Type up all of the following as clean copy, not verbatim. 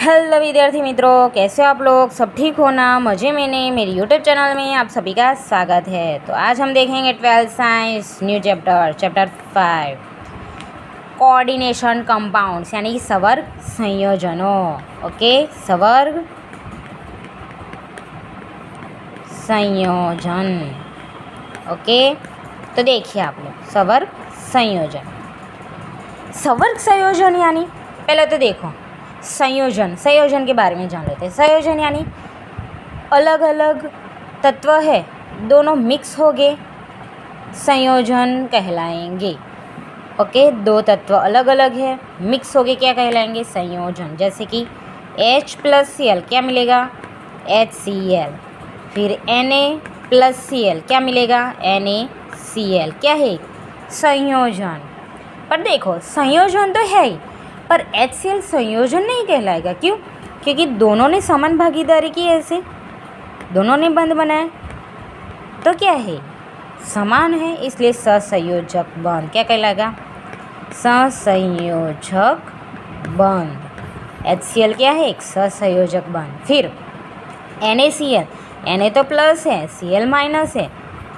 Hello विद्यार्थी मित्रों, कैसे हो आप लोग? सब ठीक हो ना? मज़े में ने मेरी यूट्यूब चैनल में आप सभी का स्वागत है। तो आज हम देखेंगे 12th science new chapter 5 coordination compounds यानी कि सवर्ग संयोजनों। ओके, सवर्ग संयोजन। ओके, तो देखिए आप लोग सवर्ग संयोजन। सवर्ग संयोजन यानी पहले तो देखो संयोजन के बारे में जान लेते हैं। संयोजन यानी अलग अलग तत्व है, दोनों मिक्स हो गए, संयोजन कहलाएंगे। ओके, दो तत्व अलग अलग है, मिक्स हो गए, क्या कहलाएंगे? संयोजन। जैसे कि H+Cl क्या मिलेगा? HCl। फिर Na+Cl क्या मिलेगा? NaCl। क्या है? संयोजन। पर देखो संयोजन तो है ही, पर HCl संयोजन नहीं कहलाएगा। क्यों? क्योंकि दोनों ने समान भागीदारी की, ऐसे दोनों ने बंध बनाया, तो क्या है? समान है, इसलिए सहसंयोजक बंध क्या कहलाएगा? सहसंयोजक बंध। HCl क्या है? एक सहसंयोजक बंध। फिर NaCl, Na तो प्लस है, Cl माइनस है,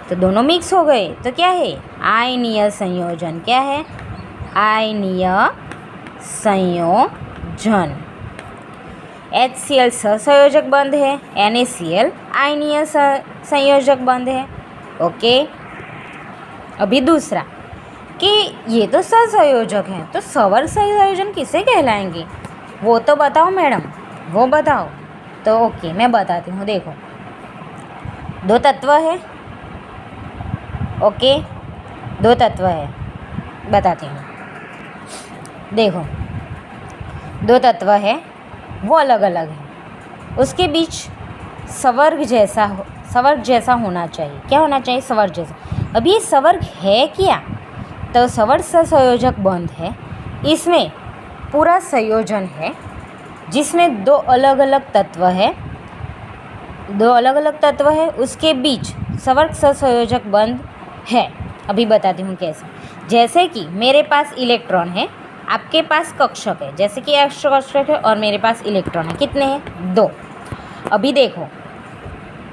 तो दोनों मिक्स हो गए, तो क्या है? आयनीय संयोजन। क्या है? आयनीय संयोजन। HCl सहसंयोजक बंध है, NaCl आयनीय संयोजक बंध है। ओके, अभी दूसरा कि ये तो सहसंयोजक है, तो सवर्ग संयोजन किसे कहलाएंगे? वो तो बताओ मैडम, वो बताओ। तो ओके, मैं बताती हूँ। देखो, दो तत्व है। ओके, दो तत्व है, बताती हूँ। देखो, दो तत्व है, वो अलग अलग है, उसके बीच सवर्ग जैसा होना चाहिए। क्या होना चाहिए? सवर्ग जैसा। अब ये सवर्ग है क्या? तो सवर्ग सहसंयोजक बंध है, इसमें पूरा संयोजन है, जिसमें दो अलग अलग तत्व है, उसके बीच सवर्ग सहसंयोजक बंध है। अभी बताती हूँ कैसे। जैसे कि मेरे पास इलेक्ट्रॉन है, आपके पास कक्षक है, जैसे कि एक्स कक्षक है और मेरे पास इलेक्ट्रॉन है। कितने हैं? 2। अभी देखो,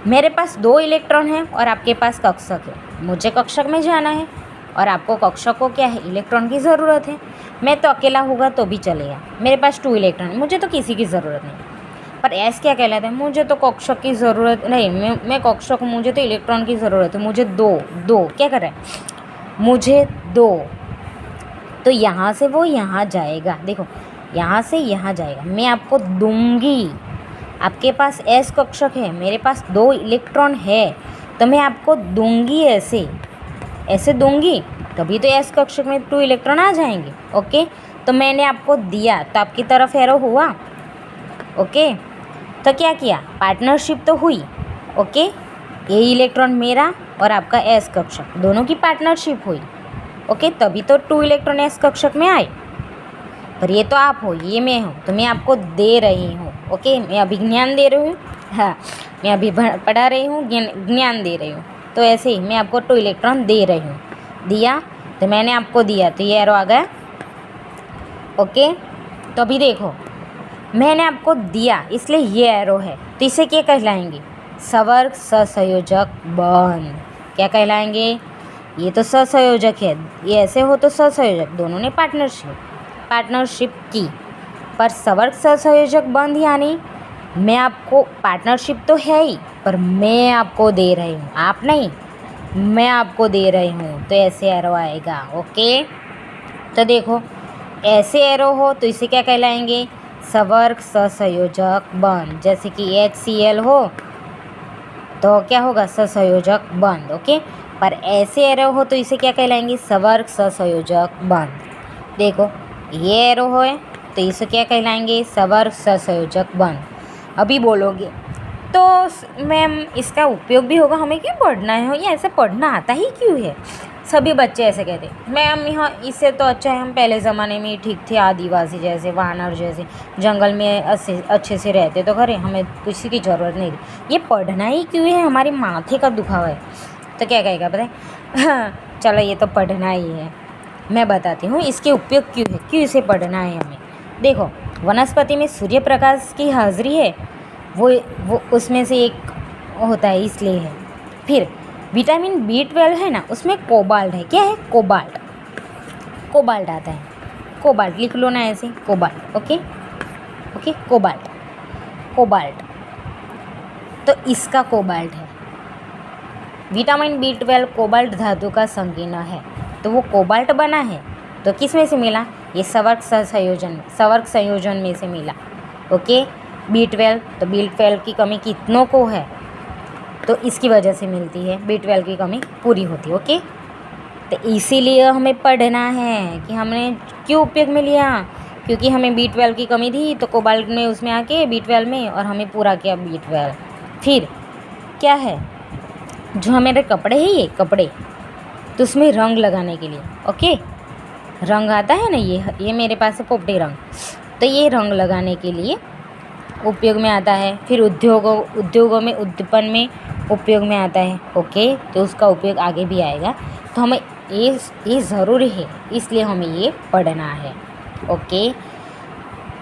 मेरे पास 2 इलेक्ट्रॉन है और आपके पास कक्षक है। मुझे कक्षक में जाना है और आपको कक्षक को क्या है? इलेक्ट्रॉन की ज़रूरत है। मैं तो अकेला होगा तो भी चलेगा, मेरे पास 2 इलेक्ट्रॉन है, मुझे तो किसी की ज़रूरत नहीं। पर एस क्या कहलाता है? मुझे तो कक्षक की ज़रूरत नहीं, मैं कक्षक हूँ, मुझे तो इलेक्ट्रॉन की ज़रूरत है। मुझे दो क्या कर रहा है? मुझे 2। तो यहाँ से वो यहाँ जाएगा। देखो, यहाँ से यहाँ जाएगा, मैं आपको दूंगी। आपके पास एस कक्षक है, मेरे पास 2 इलेक्ट्रॉन है, तो मैं आपको दूंगी, ऐसे दूंगी, तभी तो एस कक्षक में 2 इलेक्ट्रॉन आ जाएंगे। ओके, तो मैंने आपको दिया तो आपकी तरफ एरो हुआ। ओके, तो क्या किया? पार्टनरशिप तो हुई। ओके, ये इलेक्ट्रॉन मेरा और आपका एस कक्षक, दोनों की पार्टनरशिप हुई। ओके, तभी तो 2 इलेक्ट्रॉन एस कक्षक में आए। पर ये तो आप हो, ये मैं हूँ, तो मैं आपको दे रही हूँ। ओके, मैं अभी ज्ञान दे रही हूँ। हाँ, मैं अभी पढ़ा रही हूँ, ज्ञान दे रही हूँ। तो ऐसे ही मैं आपको 2 इलेक्ट्रॉन दे रही हूँ। दिया तो मैंने आपको दिया, तो ये एरो आ गया। ओके, तो अभी देखो, मैंने आपको दिया इसलिए ये एरो है, तो इसे क्या कहलाएंगे? सवर्ग सहसंयोजक बंध। क्या कहलाएंगे? ये तो सहसंयोजक है, ये ऐसे हो तो सहसंयोजक, दोनों ने पार्टनरशिप की। पर सवर्ग सहसंयोजक बंध यानी मैं आपको, पार्टनरशिप तो है ही, पर मैं आपको दे रही हूँ, आप नहीं, मैं आपको दे रही हूँ, तो ऐसे एरो आएगा। ओके, तो देखो, ऐसे एरो हो तो इसे क्या कहलाएंगे? सवर्ग सहसंयोजक बंध। जैसे कि HCl हो तो क्या होगा? सहसंयोजक बंध। ओके, पर ऐसे एरो हो तो इसे क्या कहलाएंगे? सवर्ग सहसंयोजक बंध। देखो, ये एरो हो तो इसे क्या कहलाएंगे? सवर्ग सहसंयोजक बंध। अभी बोलोगे तो मैम इसका उपयोग भी होगा, हमें क्यों पढ़ना है? ये ऐसे पढ़ना आता ही क्यों है? सभी बच्चे ऐसे कहते हैं, मैम यहाँ इससे तो अच्छा है हम पहले ज़माने में ठीक थे, आदिवासी जैसे, वानर जैसे, जंगल में अच्छे से रहते, तो खरे हमें किसी की ज़रूरत नहीं थी। ये पढ़ना ही क्यों है? हमारे माथे का दुखावा है। तो क्या कहेगा पता है? हाँ, चलो ये तो पढ़ना ही है। मैं बताती हूँ इसके उपयोग क्यों है, क्यों इसे पढ़ना है हमें। देखो, वनस्पति में सूर्य प्रकाश की हाजिरी है, वो उसमें से एक होता है, इसलिए है। फिर विटामिन B12 है ना, उसमें कोबाल्ट है। क्या है? कोबाल्ट। कोबाल्ट आता है, कोबाल्ट लिख लो ना ऐसे, cobalt. Okay okay, cobalt, cobalt. तो इसका कोबाल्ट है। विटामिन B12 कोबाल्ट धातु का संकीर्ण है, तो वो कोबाल्ट बना है। तो किस में से मिला? ये सवर्ग संयोजन में से मिला। ओके, B12, तो B12 की कमी कितनों को है? तो इसकी वजह से मिलती है, B12 की कमी पूरी होती है। ओके, तो इसीलिए हमें पढ़ना है कि हमने क्यों उपयोग में लिया, क्योंकि हमें B12 की कमी थी, तो कोबाल्ट में उसमें आके B12 में, और हमें पूरा किया B12। फिर क्या है, जो हमारे कपड़े हैं, ये कपड़े, तो उसमें रंग लगाने के लिए, ओके, रंग आता है ना, ये मेरे पास है पोपटी रंग, तो ये रंग लगाने के लिए उपयोग में आता है। फिर उद्योगों में उद्दीपन में उपयोग में आता है। ओके, तो उसका उपयोग आगे भी आएगा, तो हमें ये ज़रूरी है, इसलिए हमें ये पढ़ना है। ओके,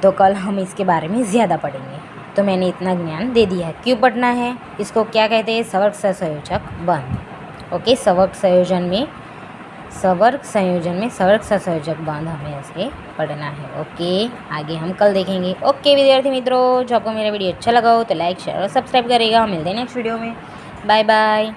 तो कल हम इसके बारे में ज़्यादा पढ़ेंगे। तो मैंने इतना ज्ञान दे दिया है। क्यों पढ़ना है? इसको क्या कहते हैं? सवर्ग सहसंयोजक बंध। ओके, सवर्ग संयोजन में सवर्ग सहसंयोजक बंध हमें ऐसे पढ़ना है। ओके, आगे हम कल देखेंगे। ओके विद्यार्थी मित्रों, जो आपको मेरा वीडियो अच्छा लगा हो तो लाइक, शेयर और सब्सक्राइब करेगा। मिलते हैं नेक्स्ट वीडियो में। Bye bye.